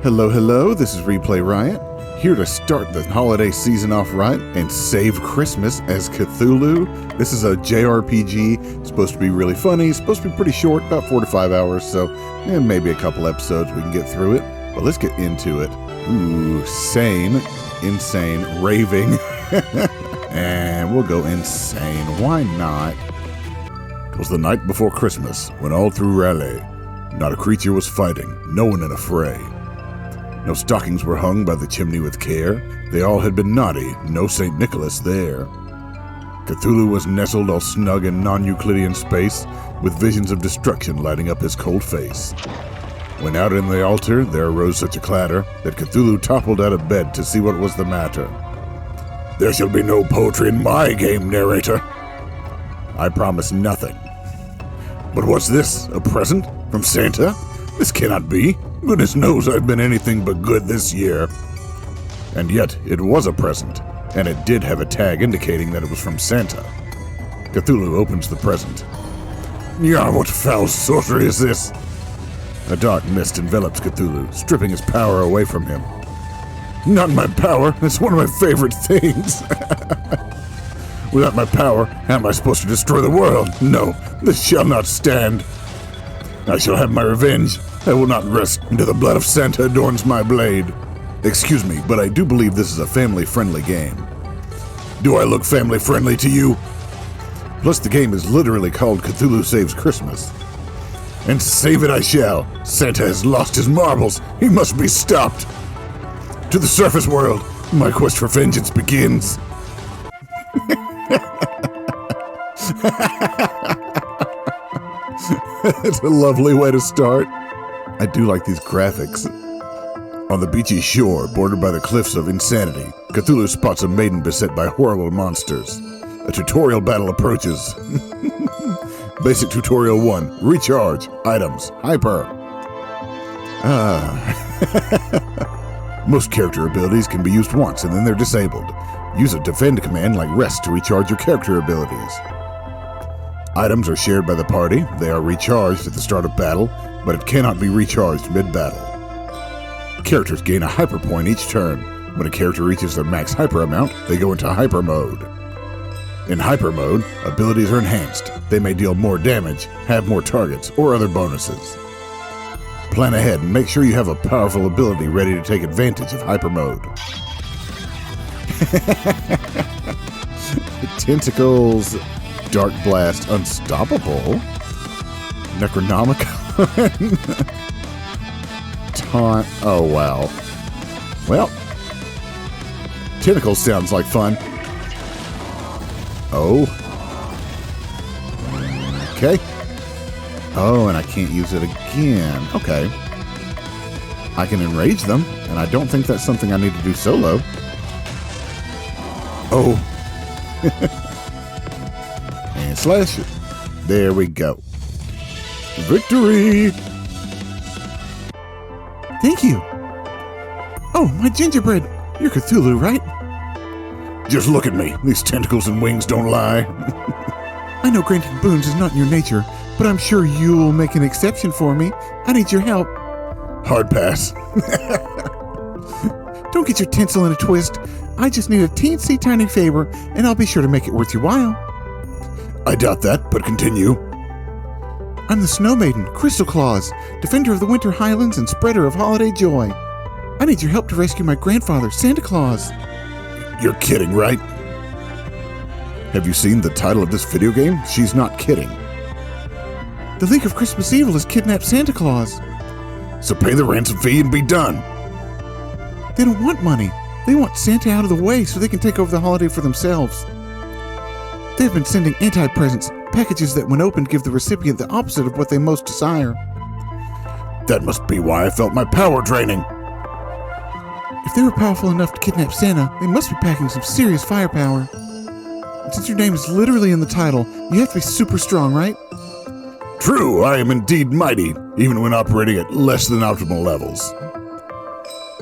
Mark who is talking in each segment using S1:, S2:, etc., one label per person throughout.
S1: Hello, this is Replay Riot, here to start the holiday season off right and save Christmas as Cthulhu. This is a JRPG, it's supposed to be really funny, it's supposed to be pretty short, about 4 to 5 hours, so maybe a couple episodes we can get through it, but let's get into it. Ooh, sane, insane, raving, and we'll go insane, why not? 'Twas the night before Christmas, when all through Raleigh, not a creature was fighting, no one in a fray. No stockings were hung by the chimney with care, they all had been naughty, no St. Nicholas there. Cthulhu was nestled all snug in non-Euclidean space, with visions of destruction lighting up his cold face. When out in the altar there arose such a clatter, that Cthulhu toppled out of bed to see what was the matter. "There shall be no poetry in my game, narrator." "I promise nothing." "But what's this, a present from Santa? This cannot be. Goodness knows I've been anything but good this year." And yet, it was a present, and it did have a tag indicating that it was from Santa. Cthulhu opens the present. "Yah, what foul sorcery is this?" A dark mist envelops Cthulhu, stripping his power away from him. "Not my power, it's one of my favorite things." "Without my power, how am I supposed to destroy the world? No, this shall not stand. I shall have my revenge. I will not rest until the blood of Santa adorns my blade." "Excuse me, but I do believe this is a family-friendly game." "Do I look family-friendly to you?" Plus, the game is literally called Cthulhu Saves Christmas. "And save it I shall. Santa has lost his marbles. He must be stopped. To the surface world, my quest for vengeance begins." It's a lovely way to start. I do like these graphics. On the beachy shore, bordered by the cliffs of insanity, Cthulhu spots a maiden beset by horrible monsters. A tutorial battle approaches. Basic Tutorial 1. Recharge. Items. Hyper. Most character abilities can be used once and then they're disabled. Use a defend command like rest to recharge your character abilities. Items are shared by the party. They are recharged at the start of battle, but it cannot be recharged mid-battle. Characters gain a hyper point each turn. When a character reaches their max hyper amount, they go into hyper mode. In hyper mode, abilities are enhanced. They may deal more damage, have more targets, or other bonuses. Plan ahead and make sure you have a powerful ability ready to take advantage of hyper mode. Tentacles, Dark Blast, Unstoppable, Necronomicon, Taunt, oh wow. Well, Tentacles sounds like fun. Oh. Okay. Oh, and I can't use it again. Okay. I can enrage them, and I don't think that's something I need to do solo. Oh. And slash it. There we go. Victory! Thank you. Oh, my gingerbread. You're Cthulhu, right? Just look at me. These tentacles and wings don't lie. I know granting boons is not in your nature, but I'm sure you'll make an exception for me. I need your help. Hard pass. Don't get your tinsel in a twist. I just need a teensy tiny favor, and I'll be sure to make it worth your while. I doubt that, but continue. I'm the Snow Maiden, Crystal Claus, defender of the Winter Highlands and spreader of holiday joy. I need your help to rescue my grandfather, Santa Claus. You're kidding, right? Have you seen the title of this video game? She's not kidding. The League of Christmas Evil has kidnapped Santa Claus. So pay the ransom fee and be done. They don't want money. They want Santa out of the way so they can take over the holiday for themselves. They've been sending anti-presents, packages that when opened give the recipient the opposite of what they most desire. That must be why I felt my power draining. If they were powerful enough to kidnap Santa, they must be packing some serious firepower. And since your name is literally in the title, you have to be super strong, right? True, I am indeed mighty, even when operating at less than optimal levels.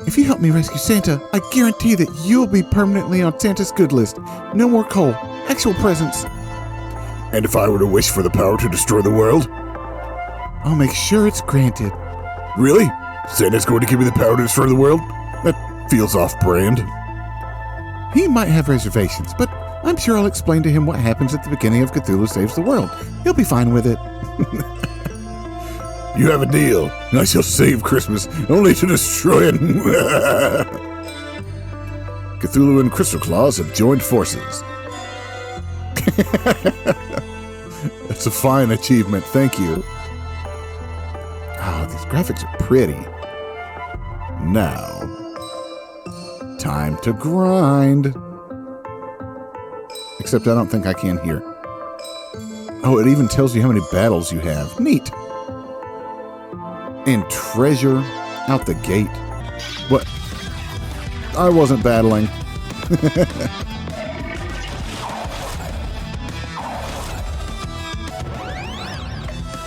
S1: If you help me rescue Santa, I guarantee that you'll be permanently on Santa's good list. No more coal, actual presents. And if I were to wish for the power to destroy the world? I'll make sure it's granted. Really? Santa's going to give me the power to destroy the world? That feels off-brand. He might have reservations, but I'm sure I'll explain to him what happens at the beginning of Cthulhu Saves the World. He'll be fine with it. You have a deal, and I shall save Christmas, only to destroy it. Cthulhu and Crystal Claus have joined forces. That's a fine achievement, thank you. Oh, these graphics are pretty. Now, time to grind. Except I don't think I can here. Oh, it even tells you how many battles you have. Neat. And treasure out the gate. What? I wasn't battling.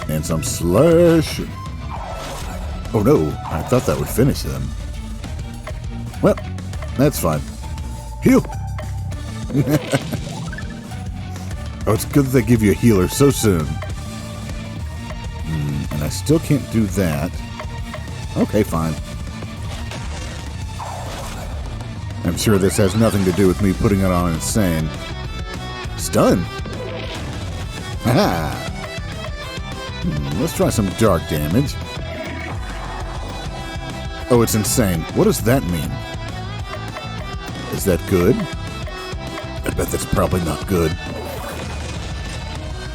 S1: And some slash. Oh no, I thought that would finish them. Well, that's fine. Heal! Oh, it's good that they give you a healer so soon. And I still can't do that. Okay, fine. I'm sure this has nothing to do with me putting it on insane. Stun! Haha! Let's try some dark damage. Oh, it's insane. What does that mean? Is that good? I bet that's probably not good.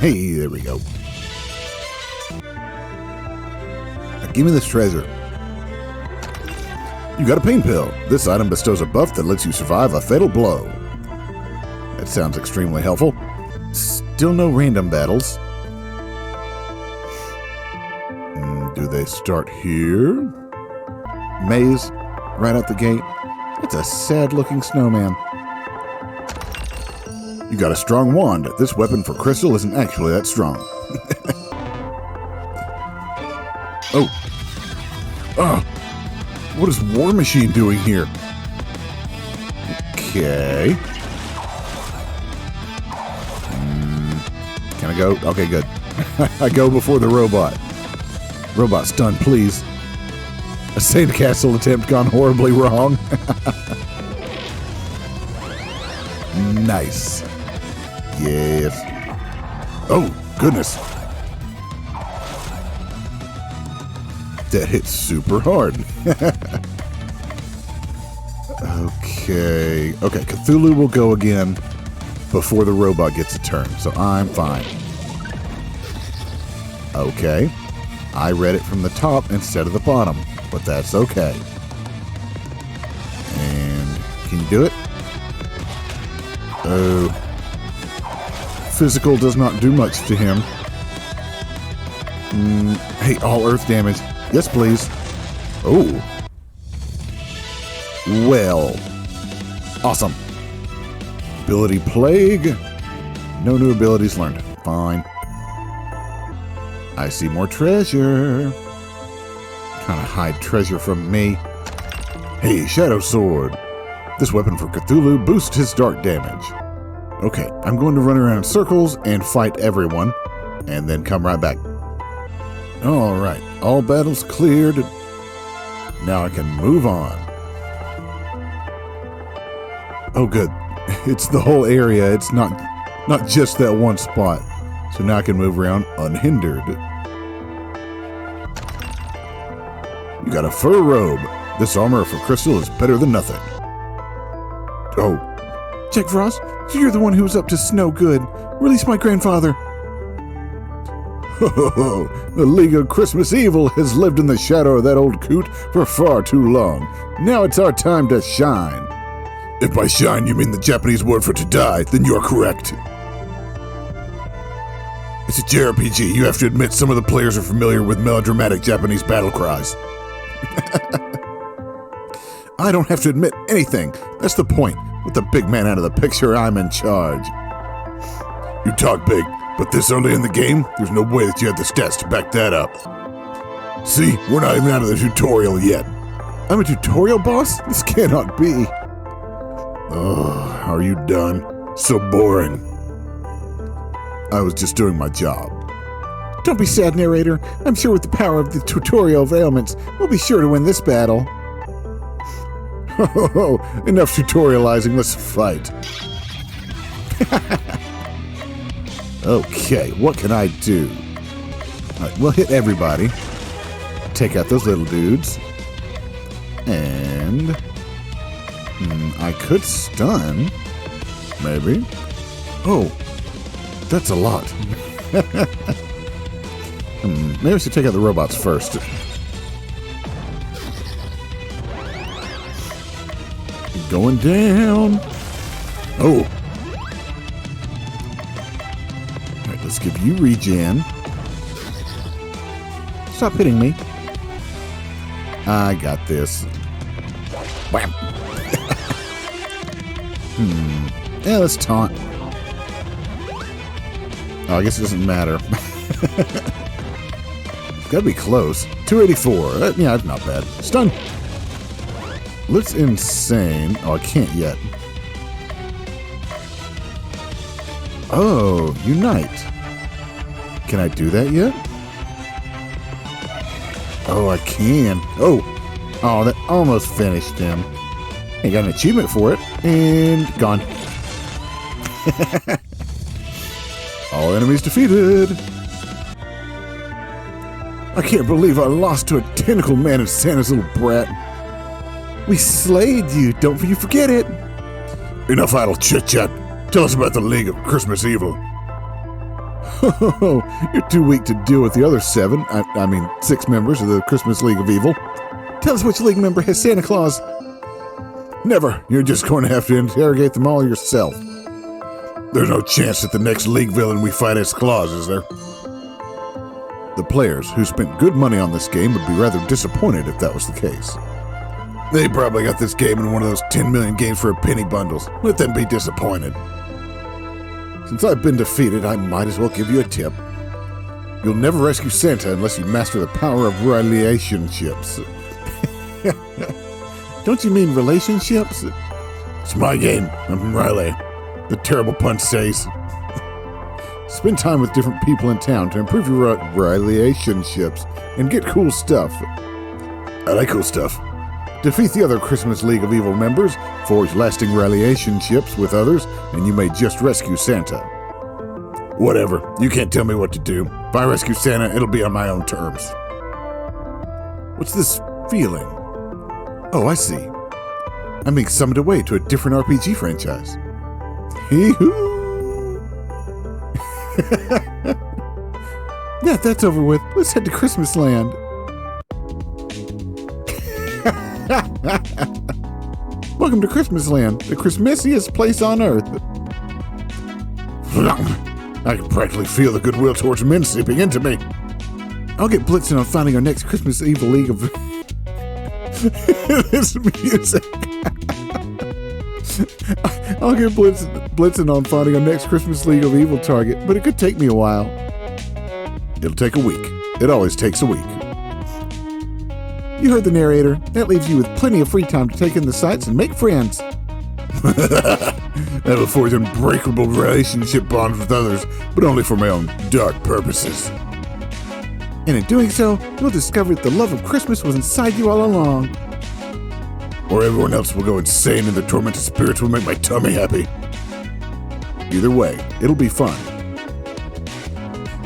S1: Hey, there we go. Now give me this treasure. You got a pain pill. This item bestows a buff that lets you survive a fatal blow. That sounds extremely helpful. Still no random battles. Do they start here? Maze, right out the gate. It's a sad-looking snowman. You got a strong wand. This weapon for Crystal isn't actually that strong. Oh. Oh. What is War Machine doing here? Okay. Can I go? Okay, good. I go before the robot. Robot stun, please. A sandcastle attempt gone horribly wrong. Nice. Yes. Oh, goodness. That hits super hard. Okay. Okay, Cthulhu will go again before the robot gets a turn, so I'm fine. Okay. I read it from the top instead of the bottom, but that's okay. And can you do it? Oh. Physical does not do much to him. Hey, all earth damage. Yes, please. Oh. Well. Awesome. Ability Plague. No new abilities learned. Fine. I see more treasure. Trying to hide treasure from me. Hey, Shadow Sword. This weapon for Cthulhu boosts his dark damage. Okay, I'm going to run around in circles and fight everyone, and then come right back. Alright, all battles cleared. Now I can move on. Oh good, it's the whole area, it's not just that one spot. So now I can move around unhindered. You got a fur robe. This armor for Crystal is better than nothing. Oh. Jack Frost, so you're the one who was up to snow good. Release my grandfather. Ho ho ho. The League of Christmas Evil has lived in the shadow of that old coot for far too long. Now it's our time to shine. If by shine you mean the Japanese word for to die, then you're correct. It's a JRPG. You have to admit some of the players are familiar with melodramatic Japanese battle cries. I don't have to admit anything. That's the point. With the big man out of the picture, I'm in charge. You talk big, but this early in the game, there's no way that you have the stats to back that up. See, we're not even out of the tutorial yet. I'm a tutorial boss? This cannot be. Oh, are you done? So boring. I was just doing my job. Don't be sad, narrator. I'm sure with the power of the tutorial of ailments, we'll be sure to win this battle. Oh, enough tutorializing, let's fight. Okay, what can I do? All right, we'll hit everybody. Take out those little dudes. And I could stun. Maybe. Oh, that's a lot. Maybe we should take out the robots first. Going down. Oh. All right, let's give you regen. Stop hitting me. I got this. Wham. Yeah, let's taunt. Oh, I guess it doesn't matter. Gotta be close. 284. Yeah, that's not bad. Stun. Looks insane. Oh, I can't yet. Oh, unite. Can I do that yet? Oh, I can. Oh, that almost finished him. I got an achievement for it. And gone. All enemies defeated. I can't believe I lost to a tentacle man and Santa's little brat. We slayed you. Don't you forget it. Enough idle chit-chat. Tell us about the League of Christmas Evil. Oh, you're too weak to deal with the other 7. I mean 6 members of the Christmas League of Evil. Tell us which League member has Santa Claus. Never. You're just going to have to interrogate them all yourself. There's no chance that the next League villain we fight is Claus, is there? The players who spent good money on this game would be rather disappointed if that was the case. They probably got this game in one of those 10 million games for a penny bundles. Let them be disappointed. Since I've been defeated, I might as well give you a tip. You'll never rescue Santa unless you master the power of relationships. Don't you mean relationships? It's my game. I'm Riley. The terrible pun says. Spend time with different people in town to improve your relationships and get cool stuff. I like cool stuff. Defeat the other Christmas League of Evil members, forge lasting relationships with others, and you may just rescue Santa. Whatever. You can't tell me what to do. If I rescue Santa, it'll be on my own terms. What's this feeling? Oh, I see. I'm being summoned away to a different RPG franchise. Hee-hoo! Yeah, that's over with. Let's head to Christmas Land. Welcome to Christmas Land, the Christmassiest place on Earth. I can practically feel the goodwill towards men seeping into me. I'll get blitzing on finding our next Christmas Evil League of... this music. I'll get blitzing on finding our next Christmas League of Evil target, but it could take me a while. It'll take a week. It always takes a week. You heard the narrator. That leaves you with plenty of free time to take in the sights and make friends. That'll forge unbreakable relationship bonds with others, but only for my own dark purposes. And in doing so, you'll discover that the love of Christmas was inside you all along. Or everyone else will go insane and the tormented spirits will make my tummy happy. Either way, it'll be fun.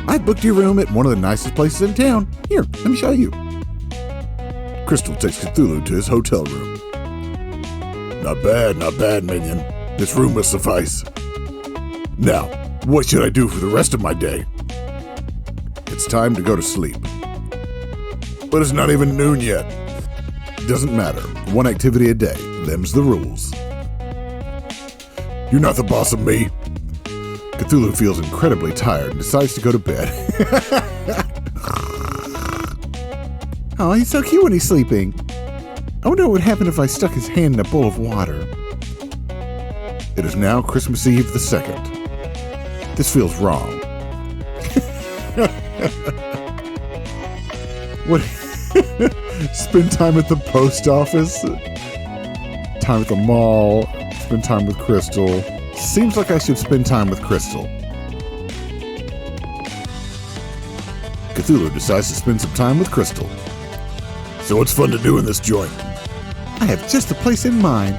S1: I booked your room at one of the nicest places in town. Here, let me show you. Crystal takes Cthulhu to his hotel room. Not bad, minion. This room will suffice. Now, what should I do for the rest of my day? It's time to go to sleep. But it's not even noon yet. Doesn't matter. One activity a day. Them's the rules. You're not the boss of me. Cthulhu feels incredibly tired and decides to go to bed. Oh, he's so cute when he's sleeping. I wonder what would happen if I stuck his hand in a bowl of water. It is now Christmas Eve the 2nd. This feels wrong. What? Spend time at the post office? Time at the mall? Spend time with Crystal? Seems like I should spend time with Crystal. Cthulhu decides to spend some time with Crystal. So what's fun to do in this joint? I have just the place in mind.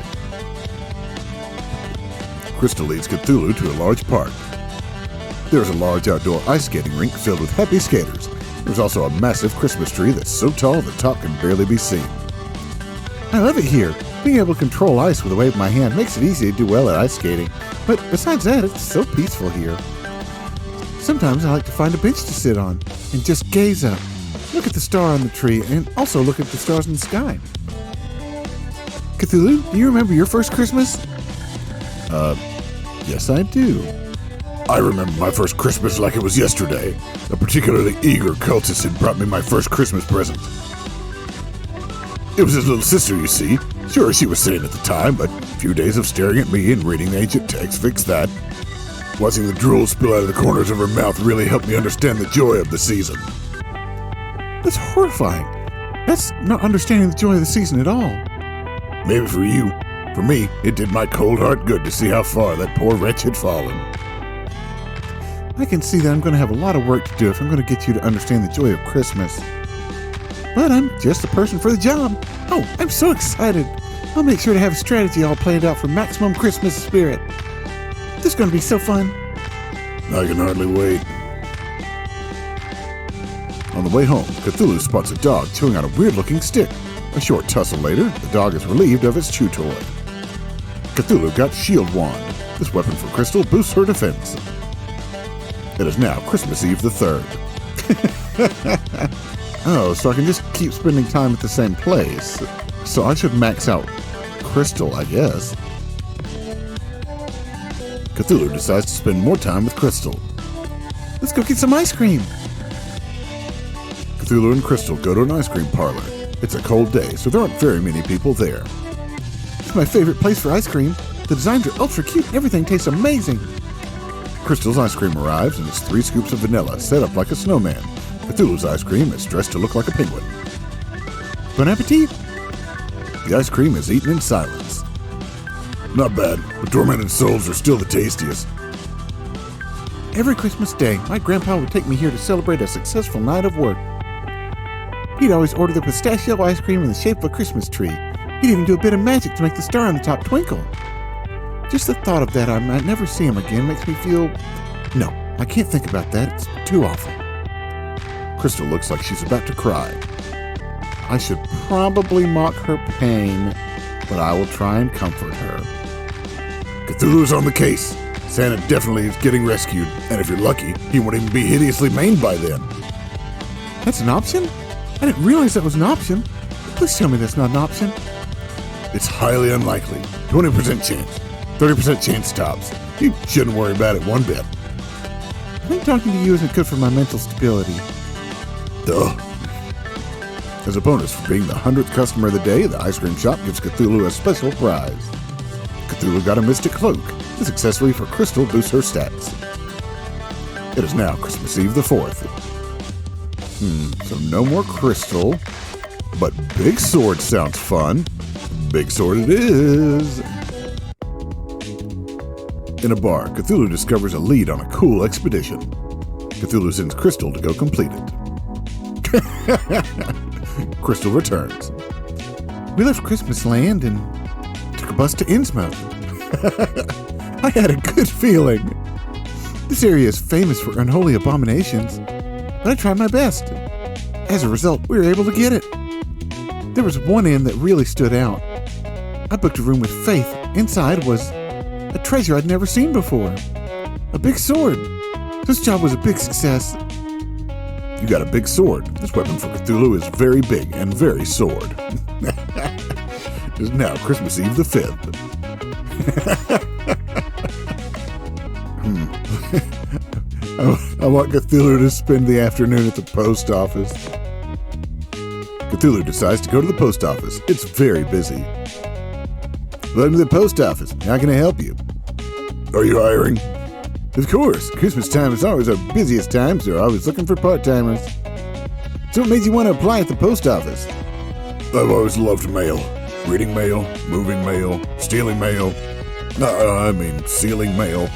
S1: Crystal leads Cthulhu to a large park. There's a large outdoor ice skating rink filled with happy skaters. There's also a massive Christmas tree that's so tall the top can barely be seen. I love it here. Being able to control ice with a wave of my hand makes it easy to do well at ice skating. But besides that, it's so peaceful here. Sometimes I like to find a bench to sit on and just gaze up. Look at the star on the tree and also look at the stars in the sky. Cthulhu, do you remember your first Christmas? Yes I do. I remember my first Christmas like it was yesterday. A particularly eager cultist had brought me my first Christmas present. It was his little sister, you see. Sure, she was sitting at the time, but a few days of staring at me and reading the ancient text fixed that. Watching the drool spill out of the corners of her mouth really helped me understand the joy of the season. That's horrifying. That's not understanding the joy of the season at all. Maybe for you. For me, it did my cold heart good to see how far that poor wretch had fallen. I can see that I'm going to have a lot of work to do if I'm going to get you to understand the joy of Christmas. But I'm just the person for the job. Oh, I'm so excited. I'll make sure to have a strategy all planned out for maximum Christmas spirit. This is going to be so fun. I can hardly wait. On the way home, Cthulhu spots a dog chewing on a weird-looking stick. A short tussle later, the dog is relieved of its chew toy. Cthulhu got Shield Wand. This weapon for Crystal boosts her defense. It is now Christmas Eve the 3rd. Oh, so I can just keep spending time at the same place. So I should max out Crystal, I guess. Cthulhu decides to spend more time with Crystal. Let's go get some ice cream. Cthulhu and Crystal go to an ice cream parlor. It's a cold day, so there aren't very many people there. It's my favorite place for ice cream. The designs are ultra cute and everything tastes amazing. Crystal's ice cream arrives and it's 3 scoops of vanilla set up like a snowman. Cthulhu's ice cream is dressed to look like a penguin. Bon appetit! The ice cream is eaten in silence. Not bad, but tormented souls are still the tastiest. Every Christmas day, my grandpa would take me here to celebrate a successful night of work. He'd always order the pistachio ice cream in the shape of a Christmas tree. He'd even do a bit of magic to make the star on the top twinkle. Just the thought of that I might never see him again makes me feel... No, I can't think about that. It's too awful. Crystal looks like she's about to cry. I should probably mock her pain, but I will try and comfort her. Cthulhu's on the case. Santa definitely is getting rescued, and if you're lucky, he won't even be hideously maimed by then. That's an option? I didn't realize that was an option. Please tell me that's not an option. It's highly unlikely. 20% chance. 30% chance tops. You shouldn't worry about it one bit. I think talking to you isn't good for my mental stability. Duh. As a bonus for being the 100th customer of the day, the ice cream shop gives Cthulhu a special prize. Cthulhu got a mystic cloak. This accessory for Crystal boosts her stats. It is now Christmas Eve the 4th. So no more Crystal, but Big Sword sounds fun. Big Sword it is. In a bar, Cthulhu discovers a lead on a cool expedition. Cthulhu sends Crystal to go complete it. Crystal returns. We left Christmas Land and took a bus to Innsmouth. I had a good feeling. This area is famous for unholy abominations, but I tried my best. As a result, we were able to get it. There was one inn that really stood out. I booked a room with Faith. Inside was a treasure I'd never seen before. A big sword. This job was a big success. You got a big sword. This weapon for Cthulhu is very big and very sword. It is now Christmas Eve the 5th. I want Cthulhu to spend the afternoon at the post office. Cthulhu decides to go to the post office. It's very busy. Welcome to the post office. How can I help you? Are you hiring? Of course. Christmas time is always our busiest time, so we're always looking for part-timers. So what made you want to apply at the post office? I've always loved mail. Reading mail, moving mail, stealing mail. Sealing mail.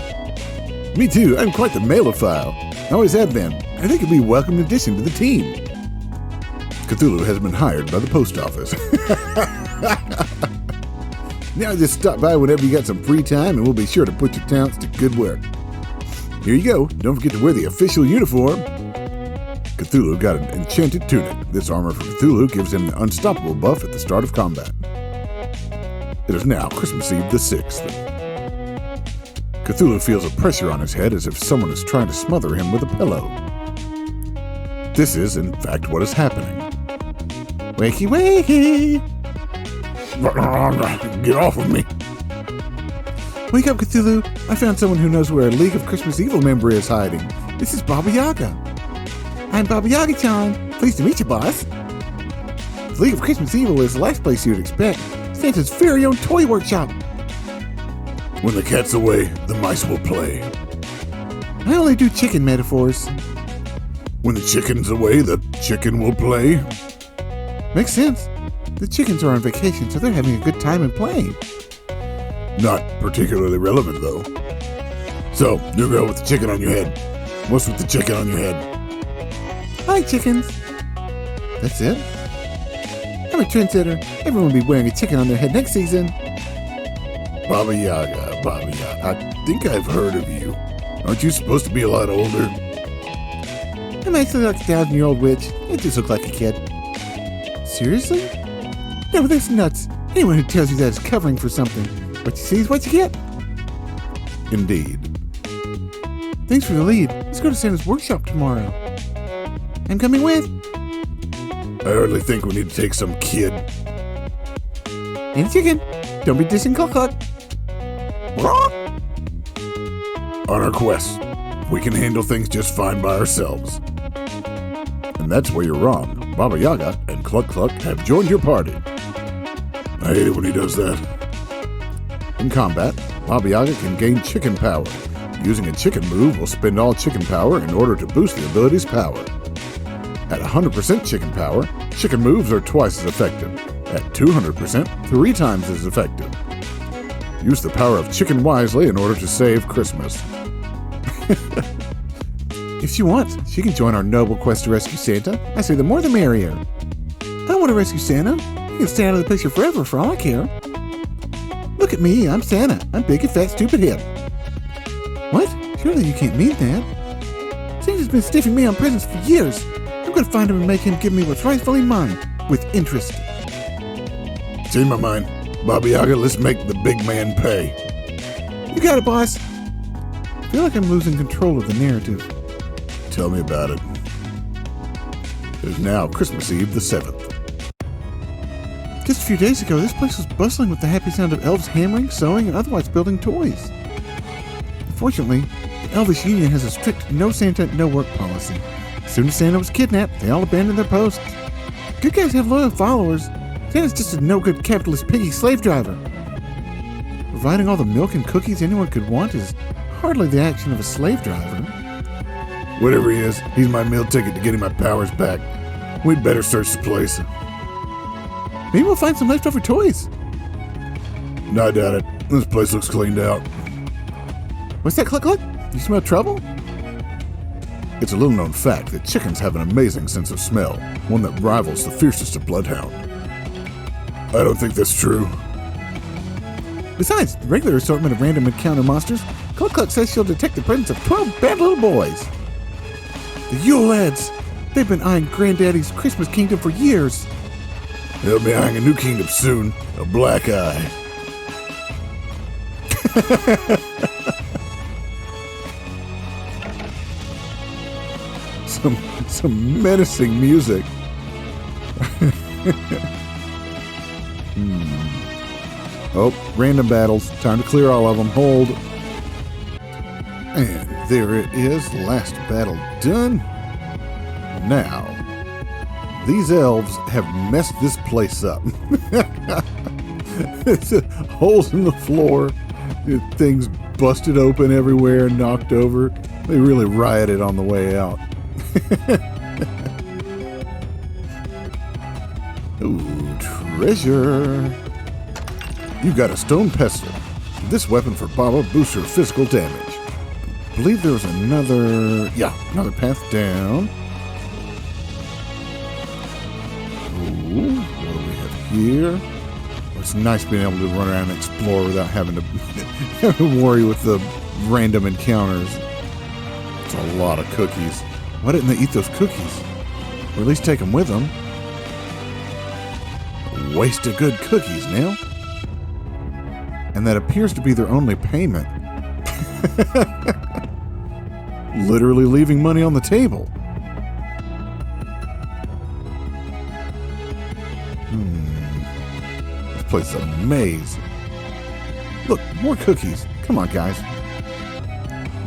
S1: Me too. I'm quite the mailophile. Always have been, and they could be a welcome addition to the team. Cthulhu has been hired by the post office. Now just stop by whenever you got some free time and we'll be sure to put your talents to good work. Here you go. Don't forget to wear the official uniform. Cthulhu got an enchanted tunic. This armor for Cthulhu gives him the unstoppable buff at the start of combat. It is now Christmas Eve the 6th. Cthulhu feels a pressure on his head as if someone is trying to smother him with a pillow. This is, in fact, what is happening. Wakey, wakey! Get off of me! Wake up, Cthulhu! I found someone who knows where a League of Christmas Evil member is hiding. This is Baba Yaga. I'm Baba Yaga-chan. Pleased to meet you, boss. The League of Christmas Evil is the last place you'd expect. Santa's very own toy workshop. When the cat's away, the mice will play. I only do chicken metaphors. When the chicken's away, the chicken will play. Makes sense. The chickens are on vacation, so they're having a good time and playing. Not particularly relevant, though. So, you go with the chicken on your head. What's with the chicken on your head? I like chickens. That's it? I'm a trendsetter. Everyone will be wearing a chicken on their head next season. Baba Yaga, Baba Yaga. I think I've heard of you. Aren't you supposed to be a lot older? I'm actually like a 1,000-year-old witch. I just look like a kid. Seriously? No, that's nuts. Anyone who tells you that is covering for something. What you see is what you get. Indeed. Thanks for the lead. Let's go to Santa's workshop tomorrow. I'm coming with. I hardly think we need to take some kid. And a chicken. Don't be dissing Cluck Cluck. On our quest, we can handle things just fine by ourselves. And that's where you're wrong. Baba Yaga and Cluck Cluck have joined your party. I hate it when he does that. In combat, Baba Yaga can gain chicken power. Using a chicken move will spend all chicken power in order to boost the ability's power. At 100% chicken power, chicken moves are twice as effective. At 200%, 3 times as effective. Use the power of chicken wisely in order to save Christmas. If she wants, she can join our noble quest to rescue Santa. I say the more the merrier. I want to rescue Santa. He can stay out of the picture forever for all I care. Look at me, I'm Santa. I'm big and fat, stupid hip. What? Surely you can't mean that. Santa's been stiffing me on presents for years. I'm going to find him and make him give me what's rightfully mine, with interest. Change my mind. Baba Yaga, let's make the big man pay. You got it, boss. I feel like I'm losing control of the narrative. Tell me about it. It is now Christmas Eve the 7th. Just a few days ago, this place was bustling with the happy sound of elves hammering, sewing, and otherwise building toys. Unfortunately, the Elvish Union has a strict no Santa, no work policy. As soon as Santa was kidnapped, they all abandoned their posts. Good guys have loyal followers. Santa's just a no-good capitalist piggy slave driver. Providing all the milk and cookies anyone could want is hardly the action of a slave driver. Whatever he is, he's my meal ticket to getting my powers back. We'd better search the place. Maybe we'll find some leftover toys. No, I doubt it. This place looks cleaned out. What's that, Cluck Cluck? You smell trouble? It's a little-known fact that chickens have an amazing sense of smell, one that rivals the fiercest of bloodhound. I don't think that's true. Besides the regular assortment of random encounter monsters, Cluck Cluck says she'll detect the presence of 12 bad little boys. The Yule lads! They've been eyeing Granddaddy's Christmas kingdom for years. They'll be eyeing a new kingdom soon, a black eye. Some menacing music. Oh, random battles. Time to clear all of them. Hold. And there it is. Last battle done. Now, these elves have messed this place up. It's holes in the floor. Things busted open everywhere and knocked over. They really rioted on the way out. Ooh, treasure. You got a stone pestle. This weapon for Baba boosts her physical damage. believe there was another path down. Ooh, what do we have here? Well, it's nice being able to run around and explore without having to worry with the random encounters. It's a lot of cookies. Why didn't they eat those cookies? Or at least take them with them. Waste of good cookies now. And that appears to be their only payment. Literally leaving money on the table. This place is a maze. Look, more cookies. Come on, guys.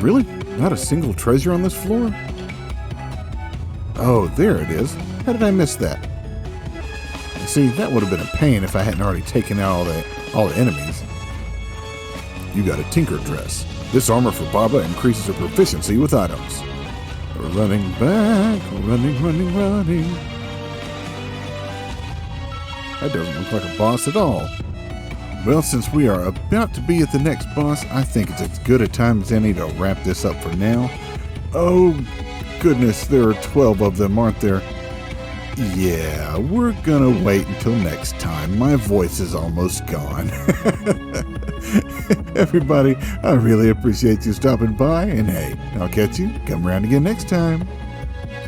S1: Really? Not a single treasure on this floor? Oh, there it is. How did I miss that? See, that would have been a pain if I hadn't already taken out all the enemies. You got a tinker dress. This armor for Baba increases her proficiency with items. We're running back, running. That doesn't look like a boss at all. Well, since we are about to be at the next boss, I think it's as good a time as any to wrap this up for now. Oh, goodness, there are 12 of them, aren't there? Yeah, we're gonna wait until next time. My voice is almost gone. Everybody, I really appreciate you stopping by, and hey, I'll catch you. Come around again next time.